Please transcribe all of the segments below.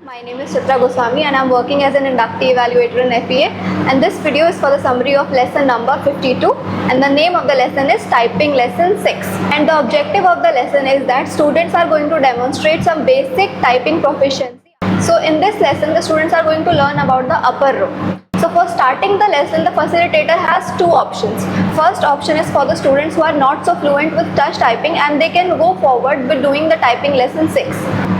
My name is Chitra Goswami and I am working as an inductee evaluator in FEA, and this video is for the summary of lesson number 52, and the name of the lesson is Typing Lesson 6. And the objective of the lesson is that students are going to demonstrate some basic typing proficiency. So in this lesson the students are going to learn about the upper row. So for starting the lesson, the facilitator has two options. First option is for the students who are not so fluent with touch typing and they can go forward with doing the typing lesson 6.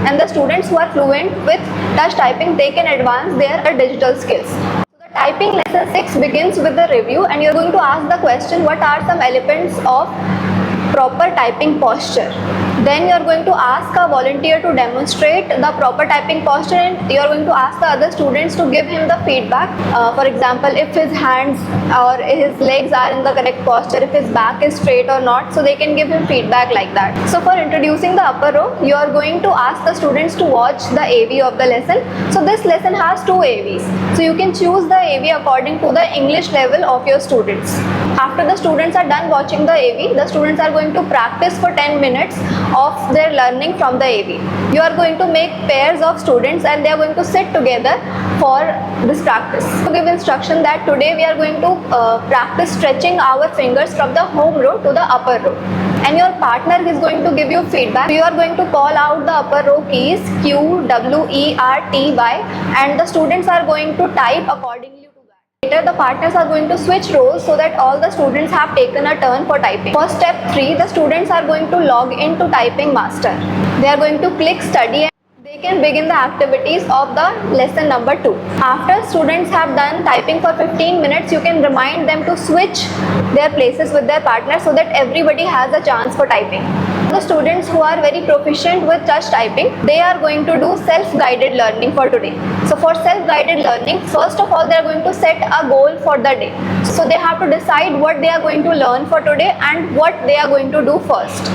And the students who are fluent with touch typing, they can advance their digital skills. So the typing lesson 6 begins with the review, and you're going to ask the question, what are some elements of proper typing posture? Then you are going to ask a volunteer to demonstrate the proper typing posture, and you are going to ask the other students to give him the feedback. For example, if his hands or his legs are in the correct posture, if his back is straight or not, so they can give him feedback like that. So for introducing the upper row, you are going to ask the students to watch the AV of the lesson. So this lesson has two AVs. So you can choose the AV according to the English level of your students. After the students are done watching the AV, the students are going to practice for 10 minutes of their learning from the AV. You are going to make pairs of students and they are going to sit together for this practice. To give instruction that today we are going to practice stretching our fingers from the home row to the upper row. And your partner is going to give you feedback. You are going to call out the upper row keys Q, W, E, R, T, Y, and the students are going to type accordingly. Later, the partners are going to switch roles so that all the students have taken a turn for typing. For step 3, the students are going to log into Typing Master. They are going to click study and they can begin the activities of the lesson number 2. After students have done typing for 15 minutes, you can remind them to switch their places with their partners so that everybody has a chance for typing. The students who are very proficient with touch typing, they are going to do self-guided learning for today. So for self-guided learning, first of all they are going to set a goal for the day. So they have to decide what they are going to learn for today and what they are going to do first.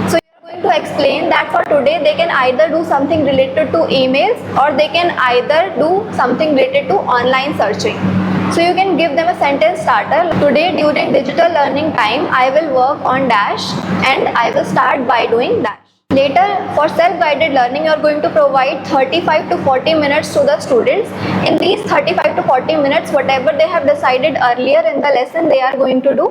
So you are going to explain that for today they can either do something related to emails or they can either do something related to online searching. So you can give them a sentence starter. Today during digital learning time, I will work on dash and I will start by doing dash. Later, for self-guided learning, you are going to provide 35 to 40 minutes to the students. In these 35 to 40 minutes, whatever they have decided earlier in the lesson, they are going to do,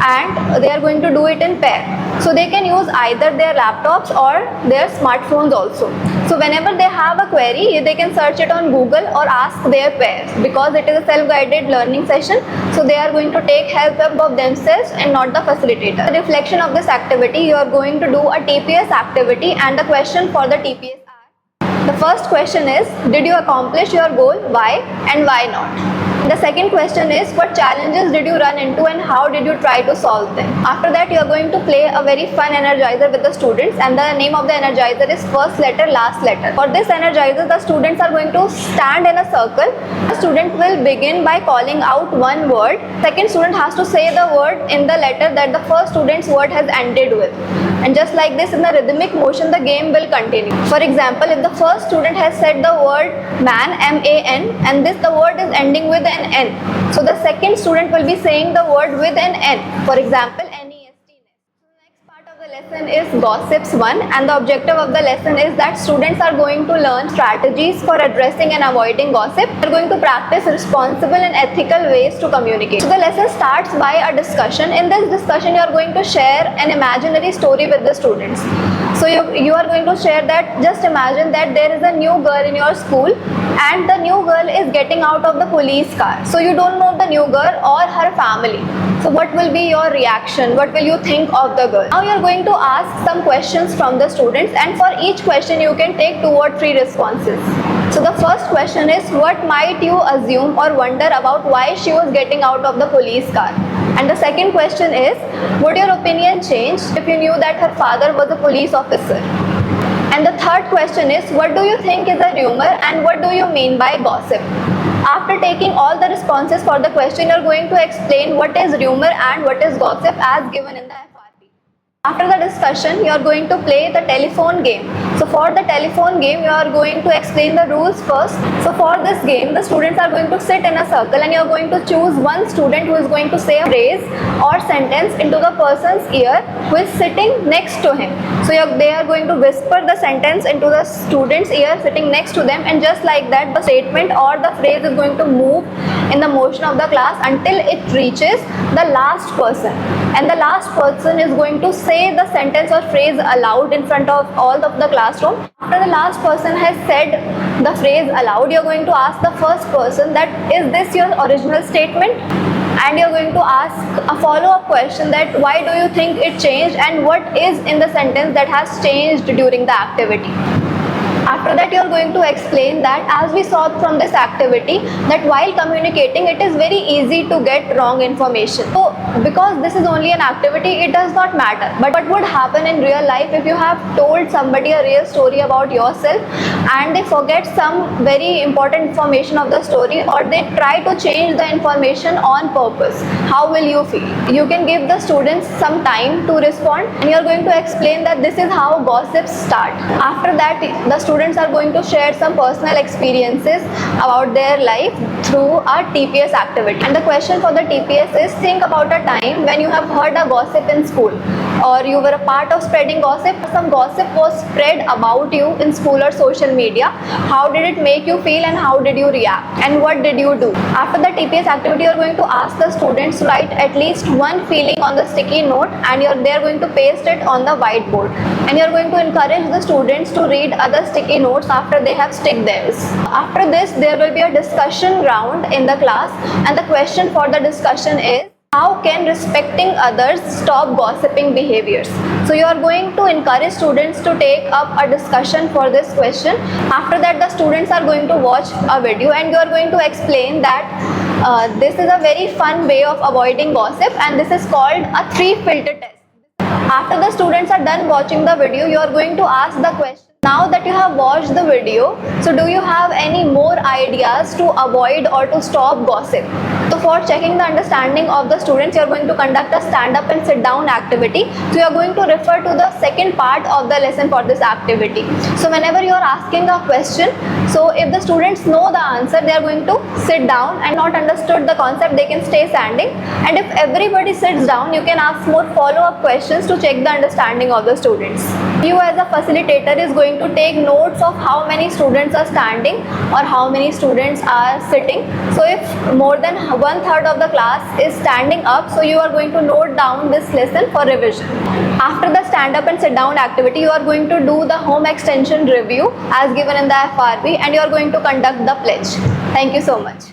and they are going to do it in pair. So they can use either their laptops or their smartphones also. So whenever they have a query, they can search it on Google or ask their peers, because it is a self-guided learning session. So they are going to take help of themselves and not the facilitator. The reflection of this activity, you are going to do a TPS activity, and the question for the TPS are: the first question is, did you accomplish your goal? Why and why not? The second question is, what challenges did you run into and how did you try to solve them? After that, you are going to play a very fun energizer with the students, and the name of the energizer is first letter, last letter. For this energizer, the students are going to stand in a circle. The student will begin by calling out one word. Second student has to say the word in the letter that the first student's word has ended with. And just like this, in a rhythmic motion, the game will continue. For example, if the first student has said the word man, M-A-N, and the word is ending with an N, so the second student will be saying the word with an N. For example, N-E-S-T. So the next part of the lesson is Gossips 1, and the objective of the lesson is that students are going to learn strategies for addressing and avoiding gossip. They are going to practice responsible and ethical ways to communicate. So the lesson starts by a discussion. In this discussion, you are going to share an imaginary story with the students. So you are going to share that, just imagine that there is a new girl in your school and the new girl is getting out of the police car. So you don't know the new girl or her family. So what will be your reaction? What will you think of the girl? Now you are going to ask some questions from the students, and for each question you can take 2 or 3 responses. So the first question is, what might you assume or wonder about why she was getting out of the police car? And the second question is, would your opinion change if you knew that her father was a police officer? And the third question is, what do you think is a rumor and what do you mean by gossip? After taking all the responses for the question, you are going to explain what is rumor and what is gossip as given in the FRP. After the discussion, you are going to play the telephone game. So for the telephone game, you are going to explain the rules first. So for this game, the students are going to sit in a circle and you are going to choose one student who is going to say a phrase or sentence into the person's ear who is sitting next to him. So they are going to whisper the sentence into the student's ear sitting next to them, and just like that, the statement or the phrase is going to move in the motion of the class until it reaches the last person. And the last person is going to say the sentence or phrase aloud in front of all of the classroom. After the last person has said the phrase aloud, you're going to ask the first person that is this your original statement? And you're going to ask a follow-up question that why do you think it changed and what is in the sentence that has changed during the activity. After that, you are going to explain that as we saw from this activity that while communicating, it is very easy to get wrong information. So because this is only an activity, it does not matter. But what would happen in real life if you have told somebody a real story about yourself and they forget some very important information of the story, or they try to change the information on purpose? How will you feel? You can give the students some time to respond, and you are going to explain that this is how gossips start. After that, the students are going to share some personal experiences about their life through a TPS activity. And the question for the TPS is, think about a time when you have heard a gossip in school, or you were a part of spreading gossip. Some gossip was spread about you in school or social media. How did it make you feel and how did you react and what did you do? After the TPS activity, you are going to ask the students to write at least one feeling on the sticky note, and they are going to paste it on the whiteboard. And you are going to encourage the students to read other sticky notes after they have stick theirs. After this, there will be a discussion round in the class, and the question for the discussion is, how can respecting others stop gossiping behaviors? So you are going to encourage students to take up a discussion for this question. After that, the students are going to watch a video, and you are going to explain that this is a very fun way of avoiding gossip, and this is called a 3-filter test. After the students are done watching the video, you are going to ask the question. Now that you have watched the video, so do you have any more ideas to avoid or to stop gossip? So for checking the understanding of the students, you are going to conduct a stand up and sit down activity. So you are going to refer to the second part of the lesson for this activity. So whenever you are asking a question, so if the students know the answer, they are going to sit down, and not understood the concept, they can stay standing. And if everybody sits down, you can ask more follow-up questions to check the understanding of the students. You as a facilitator is going to take notes of how many students are standing or how many students are sitting. So if more than 1/3 of the class is standing up, so you are going to note down this lesson for revision. After the stand up and sit down activity, you are going to do the home extension review as given in the FRB, and you are going to conduct the pledge. Thank you so much.